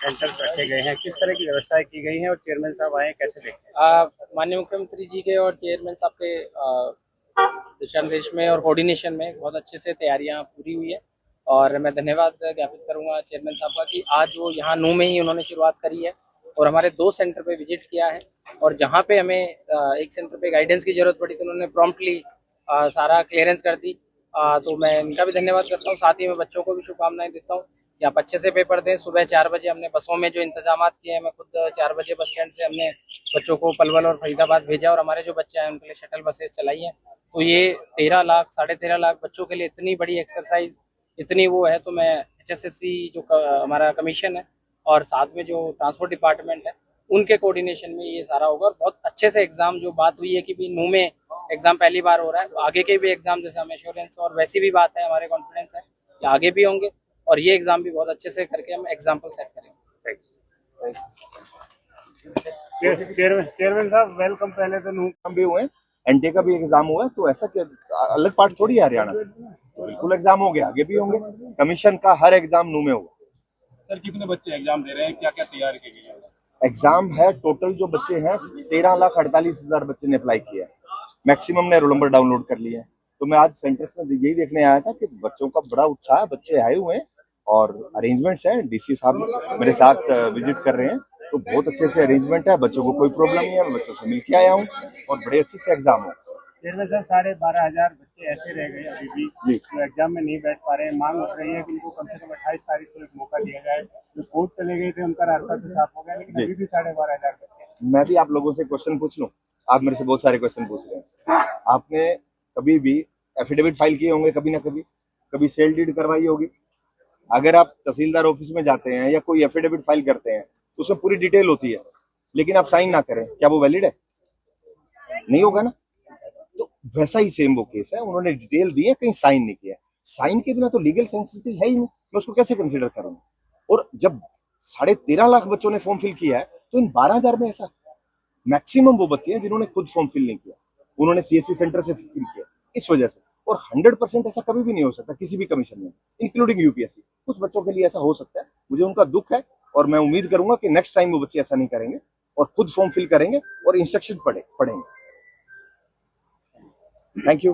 Centres रखे गए हैं, किस तरह की व्यवस्थाएं की गई हैं और चेयरमैन साहब आए कैसे देखते हैं? माननीय मुख्यमंत्री जी के और चेयरमैन साहब के दिशा निर्देश में और कोऑर्डिनेशन में बहुत अच्छे से तैयारियां पूरी हुई है। और मैं धन्यवाद ज्ञापित करूंगा चेयरमैन साहब का कि आज वो यहाँ नू में ही उन्होंने शुरुआत करी है और हमारे 2 सेंटर पे विजिट किया है। और जहाँ पे हमें एक सेंटर पे गाइडेंस की जरूरत पड़ी तो उन्होंने प्रॉम्प्टली सारा क्लियरेंस कर दी। तो मैं इनका भी धन्यवाद करता हूँ। साथ ही मैं बच्चों को भी शुभकामनाएं देता हूँ कि आप अच्छे से पेपर दें। सुबह 4 बजे हमने बसों में जो इंतजाम किए हैं, मैं खुद 4 बजे बस स्टैंड से हमने बच्चों को पलवल और फरीदाबाद भेजा और हमारे जो बच्चे हैं उनके लिए शटल बसेस चलाई हैं। तो ये 13 लाख 13.5 लाख बच्चों के लिए इतनी बड़ी एक्सरसाइज, इतनी वो है। तो मैं HSSC जो हमारा कमीशन है और साथ में जो ट्रांसपोर्ट डिपार्टमेंट है उनके कोऑर्डिनेशन में ये सारा होगा। और बहुत अच्छे से एग्जाम, जो बात हुई है कि भी नू में एग्जाम पहली बार हो रहा है, तो आगे के भी एग्जाम जैसे हमें एश्योरेंस और वैसी भी बात है, हमारे कॉन्फिडेंस है कि आगे भी होंगे और ये एग्जाम भी बहुत अच्छे से करके हम एग्जाम्पल सेट करेंगे। चेयरमैन साहब वेलकम। पहले तो नू भी हुए, एनटीए का भी एग्जाम हुआ है, तो ऐसा क्या अलग पार्ट थोड़ी है हरियाणा से। बिल्कुल एग्जाम हो गया, आगे भी होंगे। कमीशन का हर एग्जाम नू में होगा। सर कितने बच्चे एग्जाम दे रहे हैं, क्या क्या तैयार किए गए हैं? एग्जाम है टोटल जो बच्चे हैं 13,48,000 बच्चे ने अप्लाई किया है। मैक्सिमम ने रोल नंबर डाउनलोड कर लिए हैं। तो मैं आज सेंटर्स में यही देखने आया था कि बच्चों का बड़ा उत्साह है, बच्चे आए हुए हैं और अरेंजमेंट्स हैं। डीसी साहब मेरे साथ विजिट कर रहे हैं, तो बहुत अच्छे से अरेंजमेंट है। बच्चों को कोई प्रॉब्लम नहीं है, मैं बच्चों से मिलकर आया हूँ और बड़े अच्छे से एग्जाम हो। चेयरमैन साहब 12,500 बच्चे ऐसे रह गए अभी भी जो एग्जाम में नहीं बैठ पा रहे हैं। मांग उठ रही है कि उनको कम से कम 28 तारीख को एक मौका दिया जाए। जो कोर्ट चले गए थे उनका रास्ता तो साफ हो गया, लेकिन अभी भी 12,500 बच्चे। मैं भी आप लोगों से क्वेश्चन पूछ लूं। आप मेरे से बहुत सारे क्वेश्चन पूछ रहे हैं। आपने कभी भी एफिडेविट फाइल किए होंगे, कभी ना कभी, कभी सेल डीड करवाई होगी। अगर आप तहसीलदार ऑफिस में जाते हैं या कोई एफिडेविट फाइल करते हैं तो उसमें पूरी डिटेल होती है, लेकिन आप साइन ना करें, क्या वो वैलिड है? नहीं होगा ना। तो वैसा ही सेम वो केस है। उन्होंने डिटेल दी है, कहीं साइन नहीं किया। साइन के बिना तो लीगल सेंसिटिव है ही नहीं, मैं उसको कैसे कंसिडर करूंगा? और जब 13.5 लाख बच्चों ने फॉर्म फिल किया है तो इन 12,000 में ऐसा मैक्सिमम वो बच्चे हैं जिन्होंने खुद फॉर्म फिल नहीं किया, उन्होंने CSC सेंटर से फिल किया इस वजह से। और 100% ऐसा कभी भी नहीं हो सकता किसी भी कमीशन में, इंक्लूडिंग UPSC। कुछ बच्चों के लिए ऐसा हो सकता है, मुझे उनका दुख है और मैं उम्मीद करूंगा कि नेक्स्ट टाइम वो बच्चे ऐसा नहीं करेंगे और खुद फॉर्म फिल करेंगे और इंस्ट्रक्शन पढ़ेंगे। Thank you.